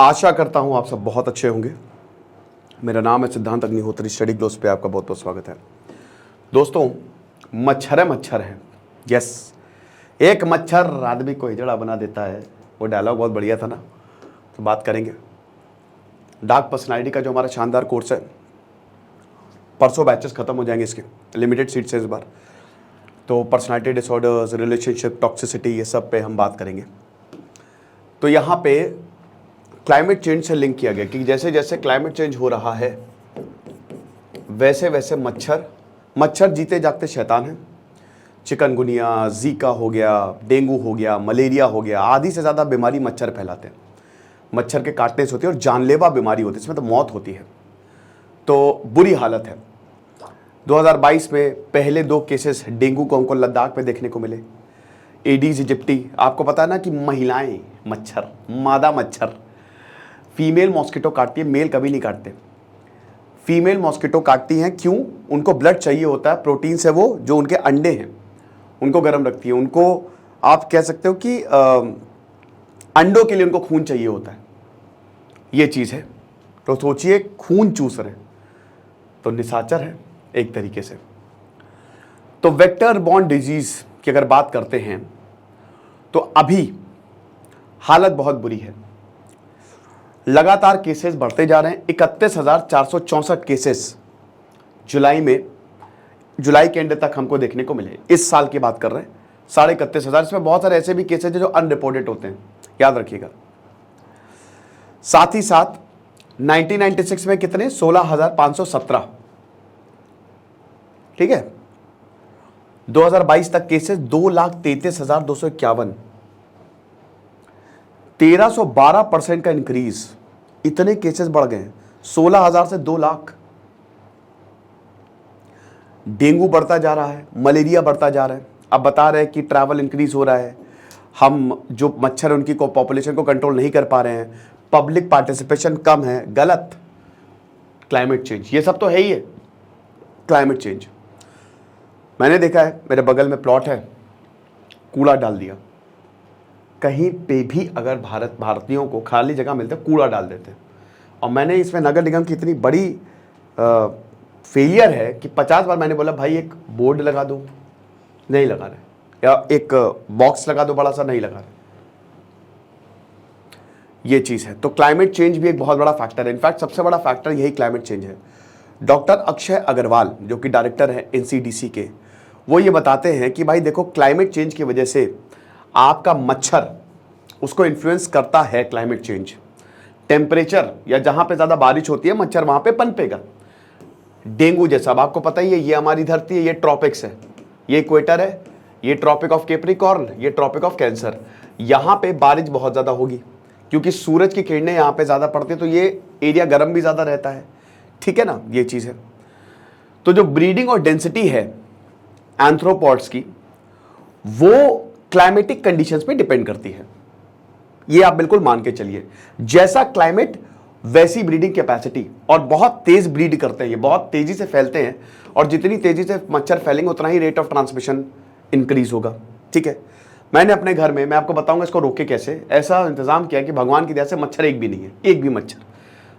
आशा करता हूं आप सब बहुत अच्छे होंगे। मेरा नाम है सिद्धांत अग्निहोत्री। स्टडी ग्लोस पे आपका बहुत बहुत स्वागत है। दोस्तों, मच्छर है। यस, एक मच्छर आदमी को हिजड़ा बना देता है। वो डायलॉग बहुत बढ़िया था ना, तो बात करेंगे। डार्क पर्सनालिटी का जो हमारा शानदार कोर्स है, परसों बैचेस खत्म हो जाएंगे इसके, लिमिटेड सीट्स है इस बार। तो पर्सनालिटी डिसऑर्डर्स, रिलेशनशिप टॉक्सिसिटी, ये सब पे हम बात करेंगे। तो यहाँ पे क्लाइमेट चेंज से लिंक किया गया कि जैसे जैसे क्लाइमेट चेंज हो रहा है वैसे वैसे मच्छर जीते जागते शैतान हैं। चिकनगुनिया, जीका हो गया, डेंगू हो गया, मलेरिया हो गया, आधी से ज़्यादा बीमारी मच्छर फैलाते हैं। मच्छर के काटने से होती है और जानलेवा बीमारी होती है, इसमें तो मौत होती है। तो बुरी हालत है। 2022 में पहले 2 केसेस डेंगू को हमको लद्दाख में देखने को मिले। एडीज इजिप्टी, आपको पता है ना कि महिलाएं मच्छर, मादा मच्छर, फीमेल मॉस्किटो काटती है, मेल कभी नहीं काटते। फीमेल मॉस्किटो काटती हैं, क्यों? उनको ब्लड चाहिए होता है, प्रोटीन से वो जो उनके अंडे हैं उनको गर्म रखती है। उनको आप कह सकते हो कि अंडों के लिए उनको खून चाहिए होता है, ये चीज़ है। तो सोचिए, खून चूस रहे, तो निशाचर है एक तरीके से। तो वेक्टर बॉर्न डिजीज की अगर बात करते हैं तो अभी हालत बहुत बुरी है। लगातार केसेस बढ़ते जा रहे हैं। 31,464 केसेस जुलाई के एंड तक हमको देखने को मिले। इस साल की बात कर रहे हैं, 31,500। इसमें बहुत सारे ऐसे भी केसेस हैं जो अनरिपोर्टेड होते हैं, याद रखिएगा। साथ ही साथ 1996 में कितने? 16,517। ठीक है। 2022 तक केसेस 2,33,251। 1312% का इंक्रीज। इतने केसेस बढ़ गए, 16,000 से 2 लाख। डेंगू बढ़ता जा रहा है, मलेरिया बढ़ता जा रहा है। अब बता रहे हैं कि ट्रैवल इंक्रीज हो रहा है, हम जो मच्छर उनकी पॉपुलेशन को कंट्रोल नहीं कर पा रहे हैं, पब्लिक पार्टिसिपेशन कम है। गलत। क्लाइमेट चेंज, ये सब तो है ही है क्लाइमेट चेंज। मैंने देखा है, मेरे बगल में प्लॉट है, कूड़ा डाल दिया। कहीं पे भी अगर भारतीयों को खाली जगह मिलता है, कूड़ा डाल देते हैं। और मैंने इसमें नगर निगम की इतनी बड़ी फेलियर है कि 50 बार मैंने बोला, भाई एक बोर्ड लगा दो, नहीं लगा रहे, या एक बॉक्स लगा दो बड़ा सा, नहीं लगा रहे। ये चीज़ है। तो क्लाइमेट चेंज भी एक बहुत बड़ा फैक्टर है। इनफैक्ट सबसे बड़ा फैक्टर यही क्लाइमेट चेंज है। डॉक्टर अक्षय अग्रवाल, जो कि डायरेक्टर है एनसीडीसी के, वो ये बताते हैं कि भाई देखो, क्लाइमेट चेंज की वजह से आपका मच्छर, उसको इन्फ्लुएंस करता है क्लाइमेट चेंज। टेम्परेचर या जहां पे ज्यादा बारिश होती है, मच्छर वहां पे पनपेगा। डेंगू जैसा, अब आपको पता ही है, ये हमारी धरती है, ये ट्रॉपिक्स है, ये इक्वेटर है, ये ट्रॉपिक ऑफ कैप्रिकॉर्न, ये ट्रॉपिक ऑफ कैंसर। यहां पे बारिश बहुत ज्यादा होगी क्योंकि सूरज की किरणें यहां पे ज्यादा पड़ती है, तो ये एरिया गर्म भी ज्यादा रहता है। ठीक है ना, ये चीज है। तो जो ब्रीडिंग और डेंसिटी है एंथ्रोपॉड्स की, वो क्लाइमेटिक कंडीशंस पे डिपेंड करती है। ये आप बिल्कुल मान के चलिए, जैसा क्लाइमेट वैसी ब्रीडिंग कैपेसिटी। और बहुत तेज ब्रीड करते हैं, ये बहुत तेजी से फैलते हैं, और जितनी तेजी से मच्छर फैलेंगे उतना ही रेट ऑफ ट्रांसमिशन इंक्रीज होगा। ठीक है। मैंने अपने घर में, मैं आपको बताऊंगा इसको रोके कैसे, ऐसा इंतजाम किया कि भगवान की दया से मच्छर एक भी नहीं है, एक भी मच्छर।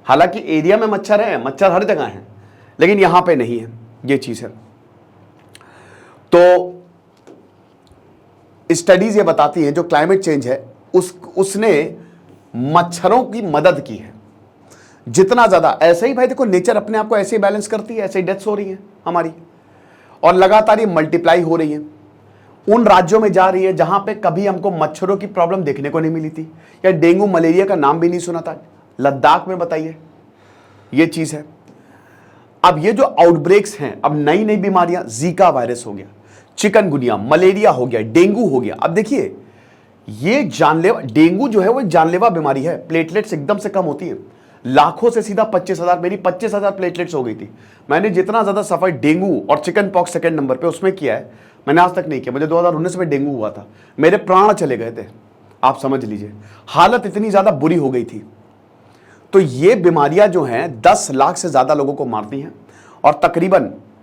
हालांकि एरिया में मच्छर है, मच्छर हर जगह है, लेकिन यहां पे नहीं है। ये चीज है। तो स्टडीज ये बताती हैं, जो क्लाइमेट चेंज है उसने मच्छरों की मदद की है जितना ज्यादा। ऐसे ही भाई देखो, नेचर अपने आप को ऐसे ही बैलेंस करती है, ऐसे ही डेथ्स हो रही है हमारी, और लगातार ये मल्टीप्लाई हो रही है। उन राज्यों में जा रही है जहां पे कभी हमको मच्छरों की प्रॉब्लम देखने को नहीं मिली थी, या डेंगू मलेरिया का नाम भी नहीं सुना था। लद्दाख में बताइए, ये चीज है। अब ये जो आउटब्रेक्स हैं, अब नई नई बीमारियां, जीका वायरस हो गया, चिकनगुनिया, मलेरिया हो गया, डेंगू हो गया। अब देखिए, ये जानलेवा, डेंगू जो है वो जानलेवा बीमारी है। प्लेटलेट्स एकदम से कम होती है, लाखों से सीधा 25,000, मेरी 25,000 प्लेटलेट्स हो गई थी। मैंने जितना ज्यादा सफर डेंगू और चिकन पॉक्स सेकंड नंबर पे उसमें किया है, मैंने आज तक नहीं किया। मुझे 2019 में डेंगू हुआ था, मेरे प्राण चले गए थे। आप समझ लीजिए, हालत इतनी ज्यादा बुरी हो गई थी। तो ये बीमारियां जो हैं 10 लाख से ज्यादा लोगों को मारती हैं, और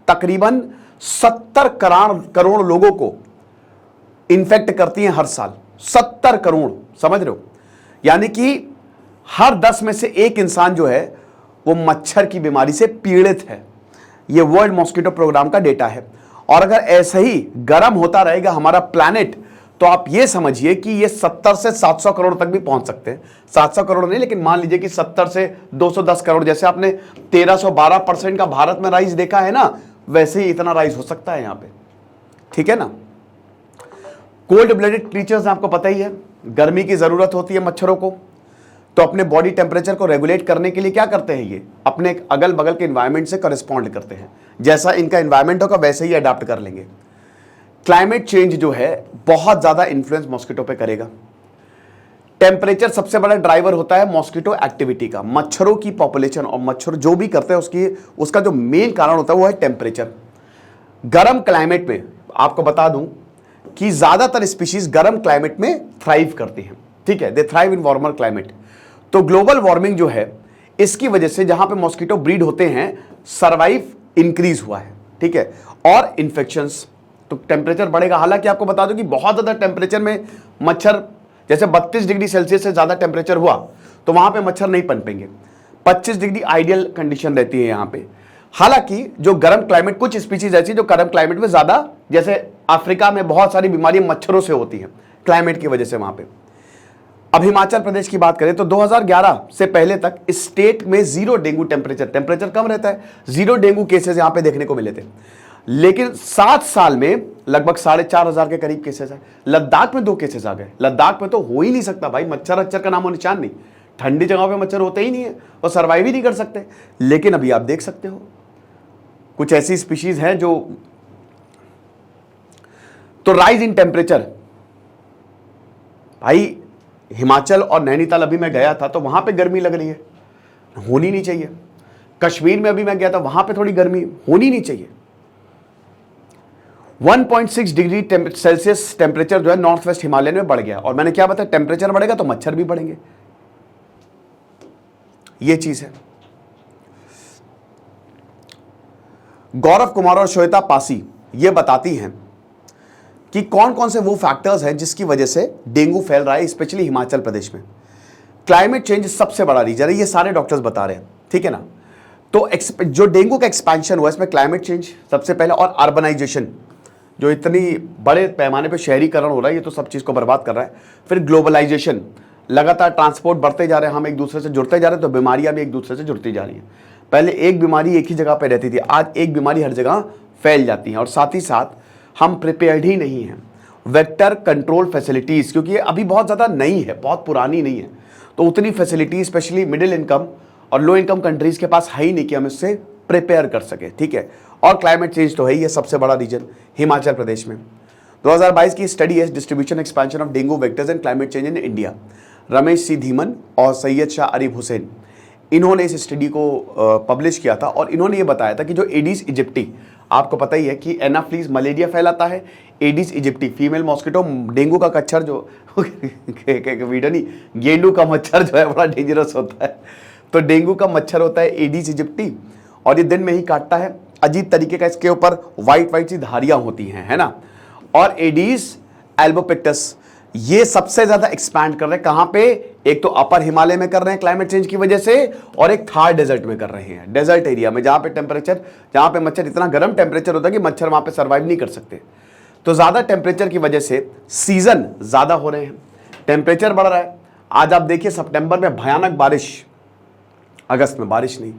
तकरीबन 70 करोड़ लोगों को इन्फेक्ट करती हैं हर साल। 70 करोड़, समझ रहे हो? यानी कि हर 10 में से एक इंसान जो है वो मच्छर की बीमारी से पीड़ित है। ये वर्ल्ड मॉस्किटो प्रोग्राम का डेटा है। और अगर ऐसे ही गर्म होता रहेगा हमारा प्लैनेट, तो आप ये समझिए कि ये 70 से 700 करोड़ तक भी पहुंच सकते हैं। 700 करोड़ नहीं, लेकिन मान लीजिए कि 70 से 210 करोड़, जैसे आपने 1312% का भारत में राइज देखा है ना, वैसे ही इतना राइज हो सकता है यहां पे, ठीक है ना। कोल्ड ब्लडेड क्रीचर्स आपको पता ही है, गर्मी की जरूरत होती है मच्छरों को, तो अपने बॉडी टेम्परेचर को रेगुलेट करने के लिए क्या करते हैं, ये अपने अगल बगल के एनवायरनमेंट से करेस्पॉन्ड करते हैं। जैसा इनका एनवायरनमेंट होगा वैसे ही अडॉप्ट कर लेंगे। क्लाइमेट चेंज जो है बहुत ज्यादा इंफ्लुएंस मॉस्किटो पे करेगा। टेम्परेचर सबसे बड़ा ड्राइवर होता है मॉस्किटो एक्टिविटी का। मच्छरों की पॉपुलेशन और मच्छर जो भी करते हैं उसका जो मेन कारण होता है वो है टेम्परेचर। गर्म क्लाइमेट में आपको बता दूं कि ज्यादातर स्पीशीज गर्म क्लाइमेट में थ्राइव करती हैं, ठीक है, दे थ्राइव इन वार्मर क्लाइमेट। तो ग्लोबल वार्मिंग जो है इसकी वजह से जहां पे मॉस्किटो ब्रीड होते हैं सर्वाइव इंक्रीज हुआ है, ठीक है, और इन्फेक्शंस, तो टेम्परेचर बढ़ेगा। हालांकि आपको बता दूं कि बहुत ज्यादा टेम्परेचर में मच्छर, जैसे 32 डिग्री सेल्सियस से ज्यादा टेम्परेचर हुआ तो वहां पे मच्छर नहीं पनपेंगे। 25 डिग्री आइडियल कंडीशन रहती है यहां पे। हालांकि जो गर्म क्लाइमेट, कुछ स्पीशीज ऐसी जो गर्म क्लाइमेट में ज्यादा, जैसे अफ्रीका में बहुत सारी बीमारियां मच्छरों से होती हैं क्लाइमेट की वजह से वहां पे। अब हिमाचल प्रदेश की बात करें तो 2011 से पहले तक स्टेट में 0 डेंगू टेम्परेचर कम रहता है, 0 डेंगू केसेस यहां पे देखने को मिले थे। लेकिन 7 साल में लगभग 4,500 के करीब केसेस है। लद्दाख में 2 केसेस आ गए। लद्दाख में तो हो ही नहीं सकता भाई, मच्छर अच्चर का नामो निशान नहीं, ठंडी जगहों पे मच्छर होते ही नहीं है और सर्वाइव ही नहीं कर सकते। लेकिन अभी आप देख सकते हो कुछ ऐसी स्पीशीज हैं जो, तो राइज इन टेम्परेचर भाई, हिमाचल और नैनीताल अभी मैं गया था तो वहां पे गर्मी लग रही है, होनी नहीं चाहिए। कश्मीर में अभी मैं गया था, वहां पे थोड़ी गर्मी होनी नहीं चाहिए। 1.6 डिग्री सेल्सियस टेम्परेचर जो है नॉर्थ वेस्ट हिमालय में बढ़ गया। और मैंने क्या बताया, टेम्परेचर बढ़ेगा तो मच्छर भी बढ़ेंगे, ये चीज है। गौरव कुमार और श्वेता पासी ये बताती हैं कि कौन कौन से वो फैक्टर्स हैं जिसकी वजह से डेंगू फैल रहा है, स्पेशली हिमाचल प्रदेश में। क्लाइमेट चेंज सबसे बड़ा रीजन है, ये सारे डॉक्टर्स बता रहे हैं, ठीक है ना। तो जो डेंगू का एक्सपेंशन हुआ इसमें क्लाइमेट चेंज सबसे पहले, और अर्बनाइजेशन, जो इतनी बड़े पैमाने पे शहरीकरण हो रहा है ये तो सब चीज़ को बर्बाद कर रहा है। फिर ग्लोबलाइजेशन, लगातार ट्रांसपोर्ट बढ़ते जा रहे हैं, हम एक दूसरे से जुड़ते जा रहे हैं, तो बीमारियां भी एक दूसरे से जुड़ती जा रही हैं। पहले एक बीमारी एक ही जगह पे रहती थी, आज एक बीमारी हर जगह फैल जाती है। और साथ ही साथ हम प्रिपेयर्ड ही नहीं हैं। वेक्टर कंट्रोल फैसिलिटीज़, क्योंकि ये अभी बहुत ज़्यादा नई है, बहुत पुरानी नहीं है, तो उतनी फैसिलिटी स्पेशली मिडिल इनकम और लो इनकम कंट्रीज़ के पास है ही नहीं कि हम इससे प्रिपेयर कर सके, ठीक है। और क्लाइमेट चेंज तो है ही, ये सबसे बड़ा रीजन हिमाचल प्रदेश में। 2022 की स्टडी है distribution expansion of dengue vectors and climate change in India. Ramesh C Dhiman और सैयद शाह अरीब हुसैन, इन्होंने इस स्टडी को पब्लिश किया था और इन्होंने ये बताया था कि जो एडिस इजिप्टी, आपको पता ही है कि एनाफ्लीज मलेरिया फैलाता है, एडिस इजिप्टी फीमेल मॉस्किटो, डेंगू का मच्छर जो वीडियो नहीं, गेंडू का मच्छर जो है बड़ा डेंजरस होता है, तो डेंगू का मच्छर होता है एडिस इजिप्टी और ये दिन में ही काटता है। अजीब तरीके का इसके ऊपर वाइट सी धारियां होती हैं, है ना। और एडिस एल्बोपिक्टस ये सबसे ज्यादा एक्सपैंड कर रहे हैं, कहां पे, एक तो अपर हिमालय में कर रहे हैं क्लाइमेट चेंज की वजह से, और एक थार डेजर्ट में कर रहे हैं, डेजर्ट एरिया में, जहां पे मच्छर इतना गर्म टेम्परेचर होता है कि मच्छर वहां पे सर्वाइव नहीं कर सकते। तो ज्यादा टेम्परेचर की वजह से सीजन ज्यादा हो रहे हैं, टेम्परेचर बढ़ रहा है। आज आप देखिए सितंबर में भयानक बारिश, अगस्त में बारिश नहीं,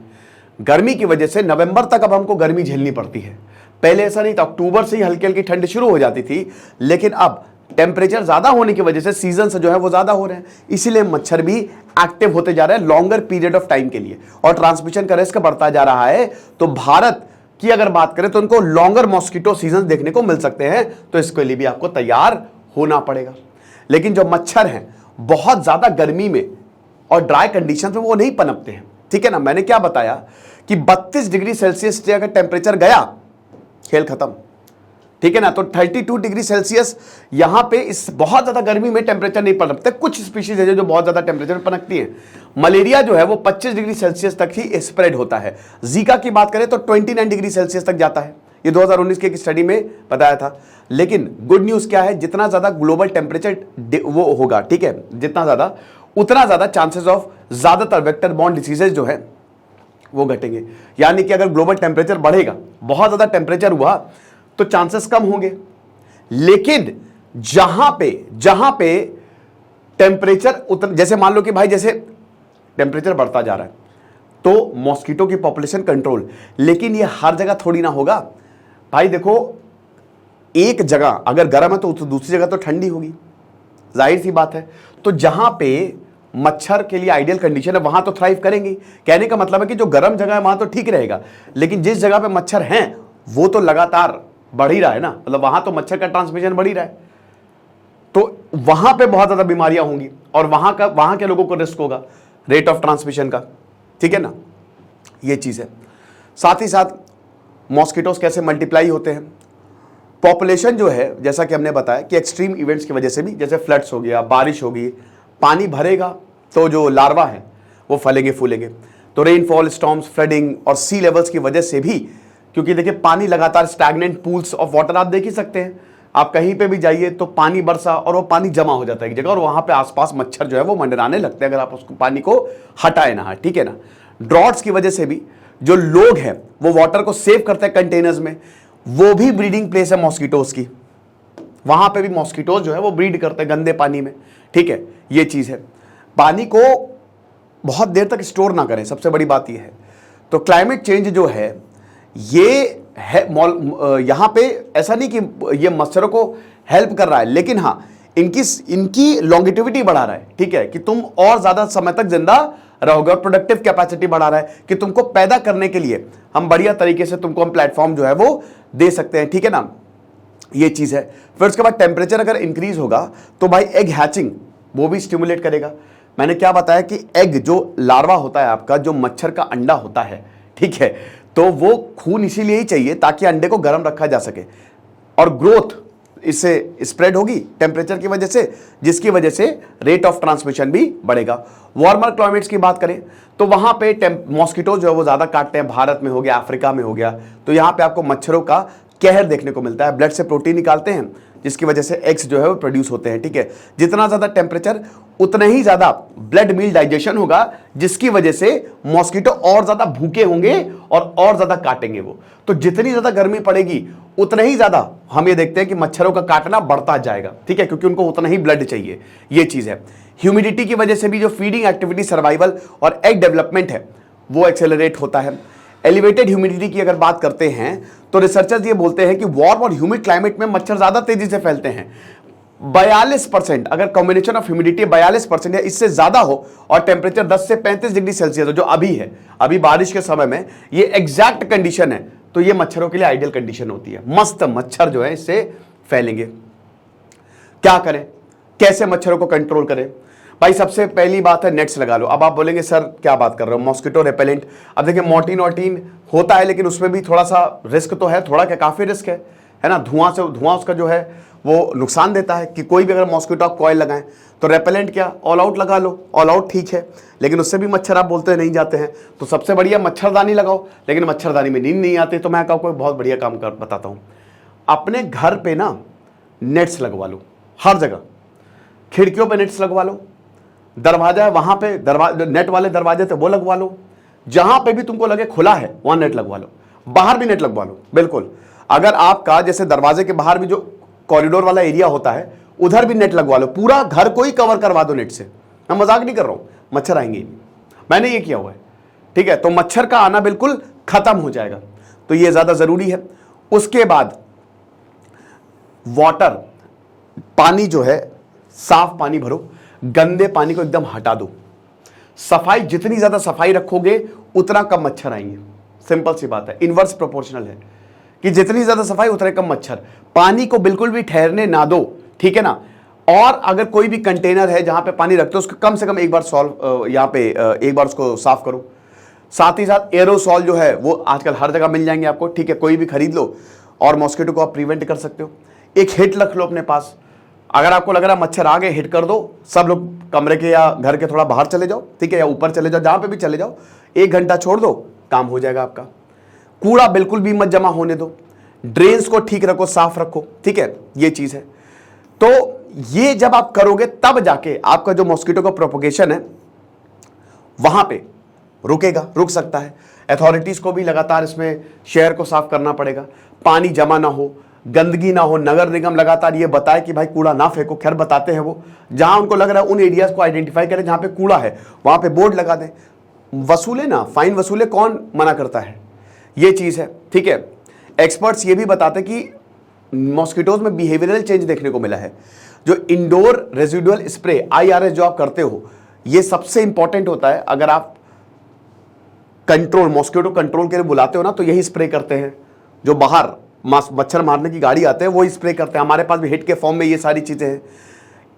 गर्मी की वजह से नवंबर तक अब हमको गर्मी झेलनी पड़ती है। पहले ऐसा नहीं था, अक्टूबर से ही हल्की हल्की ठंड शुरू हो जाती थी, लेकिन अब टेम्परेचर ज्यादा होने की वजह से सीजन से जो है वो ज्यादा हो रहे हैं, इसीलिए मच्छर भी एक्टिव होते जा रहे हैं लॉन्गर पीरियड ऑफ टाइम के लिए, और ट्रांसमिशन का रिस्क बढ़ता जा रहा है। तो भारत की अगर बात करें तो उनको लॉन्गर मॉस्किटो सीजन देखने को मिल सकते हैं, तो इसके लिए भी आपको तैयार होना पड़ेगा। लेकिन जो मच्छर हैं बहुत ज्यादा गर्मी में और ड्राई कंडीशन में वो नहीं पनपते हैं, ठीक है ना। मैंने क्या बताया कि 32 डिग्री सेल्सियस से अगर टेम्परेचर गया, खेल खत्म, ठीक है ना। तो 32 डिग्री सेल्सियस यहां पे इस बहुत ज्यादा गर्मी में टेम्परेचर नहीं पनपते। कुछ स्पीशीज है जो बहुत ज्यादा टेम्परेचर में पनपती है। मलेरिया जो है वो 25 डिग्री सेल्सियस तक ही स्प्रेड होता है। जीका की बात करें तो 29 डिग्री सेल्सियस तक जाता है, ये 2019 की एक स्टडी में बताया था। लेकिन गुड न्यूज क्या है, जितना ज्यादा ग्लोबल टेम्परेचर वो होगा, ठीक है, जितना ज्यादा उतना ज्यादा चांसेस ऑफ ज्यादातर वेक्टर बॉर्न डिसीजेज जो है वो घटेंगे। यानी कि अगर ग्लोबल टेम्परेचर बढ़ेगा, बहुत ज्यादा टेम्परेचर हुआ, तो चांसेस कम होंगे। लेकिन जहां पे टेम्परेचर जैसे मान लो कि भाई जैसे टेम्परेचर बढ़ता जा रहा है तो मॉस्किटो की पॉपुलेशन कंट्रोल, लेकिन ये हर जगह थोड़ी ना होगा भाई। देखो, एक जगह अगर गर्म है तो दूसरी जगह तो ठंडी होगी, जाहिर सी बात है। तो जहां पे मच्छर के लिए आइडियल कंडीशन है वहां तो थ्राइव करेंगे। कहने का मतलब है कि जो गर्म जगह है वहां तो ठीक रहेगा, लेकिन जिस जगह पे मच्छर हैं वो तो लगातार बढ़ ही रहा है ना, मतलब वहां तो मच्छर का ट्रांसमिशन बढ़ ही रहा है, तो वहां पे बहुत ज्यादा बीमारियां होंगी और वहां के लोगों को रिस्क होगा रेट ऑफ ट्रांसमिशन का, ठीक है ना, ये चीज है। साथ ही साथ मॉस्किटोस कैसे मल्टीप्लाई होते हैं, पॉपुलेशन जो है, जैसा कि हमने बताया कि एक्सट्रीम इवेंट्स की वजह से भी, जैसे फ्लड्स हो गया, बारिश होगी, पानी भरेगा तो जो लार्वा है वो फलेंगे फूलेंगे। तो रेनफॉल, स्टॉर्म्स, फ्लडिंग और सी लेवल्स की वजह से भी, क्योंकि देखिए पानी लगातार स्टैग्नेंट पूल्स ऑफ वाटर आप देख ही सकते हैं, आप कहीं पे भी जाइए तो पानी बरसा और वो पानी जमा हो जाता है एक जगह और वहां पे आसपास मच्छर जो है वो मंडराने लगते हैं अगर आप उसको पानी को हटाए ना, ठीक है ना। ड्रॉट्स की वजह से भी जो लोग हैं वो वाटर को सेव करते हैं कंटेनर्स में, वो भी ब्रीडिंग प्लेस है मॉस्किटोज की, वहां पे भी मॉस्किटोज जो है वो ब्रीड करते हैं गंदे पानी में, ठीक है, ये चीज है। पानी को बहुत देर तक स्टोर ना करें, सबसे बड़ी बात ये है। तो क्लाइमेट चेंज जो है ये है यहां पे ऐसा नहीं कि ये मच्छरों को हेल्प कर रहा है, लेकिन हाँ इनकी लॉन्गिटिविटी बढ़ा रहा है, ठीक है, कि तुम और ज्यादा समय तक जिंदा रहोगे, और प्रोडक्टिव कैपेसिटी बढ़ा रहा है कि तुमको पैदा करने के लिए हम बढ़िया तरीके से तुमको हम प्लेटफॉर्म जो है वो दे सकते हैं, ठीक है ना, ये चीज है। फिर उसके बाद टेम्परेचर अगर इंक्रीज होगा तो भाई एग हैचिंग वो भी स्टिमुलेट करेगा। मैंने क्या बताया कि एग जो लार्वा होता है आपका, जो मच्छर का अंडा होता है, ठीक है, तो वो खून इसीलिए ही चाहिए ताकि अंडे को गर्म रखा जा सके, और ग्रोथ इससे स्प्रेड होगी टेम्परेचर की वजह से, जिसकी वजह से रेट ऑफ ट्रांसमिशन भी बढ़ेगा। वार्मर क्लाइमेट्स की बात करें तो वहां पे मॉस्किटो जो है वो ज्यादा काटते हैं, भारत में हो गया, अफ्रीका में हो गया, तो यहां पे आपको मच्छरों का कहर देखने को मिलता है। ब्लड से प्रोटीन निकालते हैं जिसकी वजह से एग्स जो है वो प्रोड्यूस होते हैं, ठीक है। जितना ज्यादा टेम्परेचर उतना ही ज्यादा ब्लड मील डाइजेशन होगा, जिसकी वजह से मॉस्किटो और ज्यादा भूखे होंगे और ज्यादा काटेंगे वो। तो जितनी ज्यादा गर्मी पड़ेगी उतना ही ज्यादा हम ये देखते हैं कि मच्छरों का काटना बढ़ता जाएगा, ठीक है, क्योंकि उनको उतना ही ब्लड चाहिए, ये चीज है। ह्यूमिडिटी की वजह से भी जो फीडिंग एक्टिविटी, सर्वाइवल और एग डेवलपमेंट है वो एक्सेलरेट होता है। एलिवेटेड ह्यूमिडिटी की अगर बात करते हैं तो रिसर्चर्स ये बोलते हैं कि वार्म और ह्यूमिड क्लाइमेट में मच्छर ज्यादा तेजी से फैलते हैं। 42% अगर कॉम्बिनेशन ऑफ ह्यूमिडिटी 42% या इससे ज्यादा हो और टेम्परेचर 10 से 35 डिग्री सेल्सियस हो, जो अभी है, अभी बारिश के समय में ये एग्जैक्ट कंडीशन है, तो ये मच्छरों के लिए आइडियल कंडीशन होती है। मस्त मच्छर जो है इससे फैलेंगे। क्या करें, कैसे मच्छरों को कंट्रोल करें? भाई सबसे पहली बात है नेट्स लगा लो। अब आप बोलेंगे सर क्या बात कर रहे हो, मॉस्किटो रेपेलेंट। अब देखिए मॉर्टिन वॉर्टिन होता है, लेकिन उसमें भी थोड़ा सा रिस्क तो है, थोड़ा क्या काफी रिस्क है ना। धुआं उसका जो है वो नुकसान देता है कि कोई भी अगर मॉस्किटो आप कॉइल लगाएं तो रेपेलेंट क्या ऑल आउट लगा लो, ऑल आउट ठीक है, लेकिन उससे भी मच्छर आप बोलते हैं नहीं जाते हैं, तो सबसे बढ़िया मच्छरदानी लगाओ। लेकिन मच्छरदानी में नींद नहीं आती, तो मैं आपको बहुत बढ़िया काम कर बताता हूँ। अपने घर पे ना नेट्स लगवा लो, हर जगह खिड़कियों पे नेट्स लगवा लो, दरवाजा है वहां पे नेट वाले दरवाजे थे वो लगवा लो, जहां पे भी तुमको लगे खुला है वहां नेट लगवा लो, बाहर भी नेट लगवा लो। बिल्कुल, अगर आपका जैसे दरवाजे के बाहर भी जो कॉरिडोर वाला एरिया होता है उधर भी नेट लगवा लो, पूरा घर को ही कवर करवा दो नेट से। मैं मजाक नहीं कर रहा हूं, मच्छर आएंगे ही नहीं, मैंने ये किया हुआ है, ठीक है। तो मच्छर का आना बिल्कुल खत्म हो जाएगा, तो ये ज्यादा जरूरी है। उसके बाद वाटर, पानी जो है साफ पानी भरो, गंदे पानी को एकदम हटा दो। सफाई, जितनी ज्यादा सफाई रखोगे उतना कम मच्छर आएंगे, सिंपल सी बात है, इनवर्स प्रोपोर्शनल है कि जितनी ज्यादा सफाई उतने कम मच्छर। पानी को बिल्कुल भी ठहरने ना दो, ठीक है ना। और अगर कोई भी कंटेनर है जहां पे पानी रखते हो उसको कम से कम एक बार यहाँ पे एक बार उसको साफ करो। साथ ही साथ एरोसॉल जो है वो आजकल हर जगह मिल जाएंगे आपको, ठीक है, कोई भी खरीद लो और मॉस्किटो को आप प्रिवेंट कर सकते हो। एक हिट रख लो अपने पास, अगर आपको लग रहा है मच्छर आ गए हिट कर दो, सब लोग कमरे के या घर के थोड़ा बाहर चले जाओ, ठीक है, या ऊपर चले जाओ, जहां पे भी चले जाओ, 1 घंटा छोड़ दो, काम हो जाएगा आपका। कूड़ा बिल्कुल भी मत जमा होने दो, ड्रेन्स को ठीक रखो, साफ रखो, ठीक है, ये चीज है। तो ये जब आप करोगे तब जाके आपका जो मॉस्किटो का प्रोपोगेशन है वहां पे रुक सकता है। अथॉरिटीज को भी लगातार इसमें शहर को साफ करना पड़ेगा, पानी जमा ना हो, गंदगी ना हो। नगर निगम लगातार ये बताए कि भाई कूड़ा ना फेंको, खैर बताते हैं वो, जहां उनको लग रहा है उन एरियाज को आइडेंटिफाई करें जहां पे कूड़ा है, वहां पे बोर्ड लगा दें। वसूले ना, फाइन वसूले, कौन मना करता है, ये चीज है, ठीक है। एक्सपर्ट्स ये भी बताते कि मॉस्किटोज में बिहेवियरल चेंज देखने को मिला है। जो इंडोर रेजिडुअल स्प्रे IRS जो आप करते हो, ये सबसे इंपॉर्टेंट होता है। अगर आप कंट्रोल, मॉस्किटो कंट्रोल के लिए बुलाते हो ना, तो यही स्प्रे करते हैं। जो बाहर मच्छर मारने की गाड़ी आते हैं वो स्प्रे करते हैं। हमारे पास भी हिट के फॉर्म में ये सारी चीजें हैं।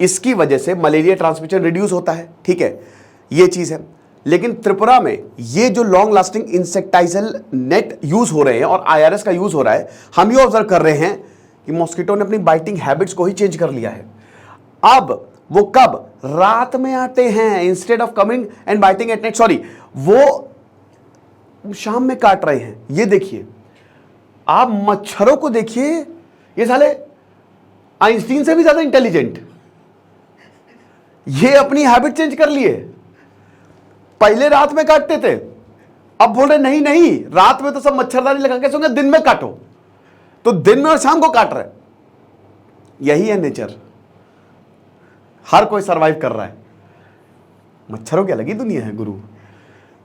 इसकी वजह से मलेरिया ट्रांसमिशन रिड्यूस होता है, ठीक है, ये चीज है। लेकिन त्रिपुरा में ये जो लॉन्ग लास्टिंग इंसेक्टाइजल नेट यूज हो रहे हैं और IRS का यूज हो रहा है, हम ये ऑब्जर्व कर रहे हैं कि मॉस्किटो ने अपनी बाइटिंग हैबिट्स को ही चेंज कर लिया है। अब वो कब रात में आते हैं, instead of coming and biting at night, sorry, वो शाम में काट रहे हैं। ये देखिए, आप मच्छरों को देखिए, ये साले आइंस्टीन से भी ज्यादा इंटेलिजेंट, ये अपनी हैबिट चेंज कर लिए। पहले रात में काटते थे, अब बोल रहे नहीं नहीं, रात में तो सब मच्छरदानी लगा के सोंगे, दिन में काटो। तो दिन में और शाम को काट रहे। यही है नेचर, हर कोई सरवाइव कर रहा है। मच्छरों की अलग ही दुनिया है गुरु।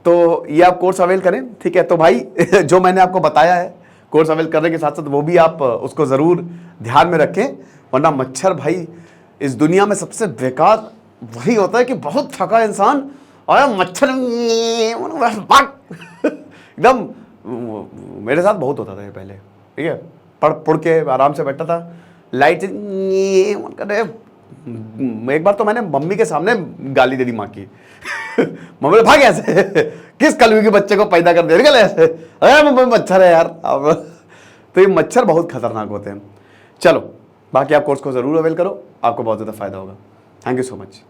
तो ये आप कोर्स अवेल करें, ठीक है। तो भाई जो मैंने आपको बताया है, कोर्स अवेल करने के साथ साथ वो भी आप उसको जरूर ध्यान में रखें, वरना मच्छर भाई इस दुनिया में सबसे बेकार वही होता है कि बहुत थका इंसान और मच्छर एकदम। मेरे साथ बहुत होता था ये पहले, ठीक है, पढ़ के आराम से बैठा था, लाइट करे। एक बार तो मैंने मम्मी के सामने गाली दे दी माँ की। मम्मी ने भाग ऐसे, किस कलवी के बच्चे को पैदा कर दिया ऐसे, अरे मम्मी मच्छर है यार। अब तो ये मच्छर बहुत खतरनाक होते हैं। चलो, बाकी आप कोर्स को जरूर अवेल करो, आपको बहुत ज़्यादा फायदा होगा। Thank you so much.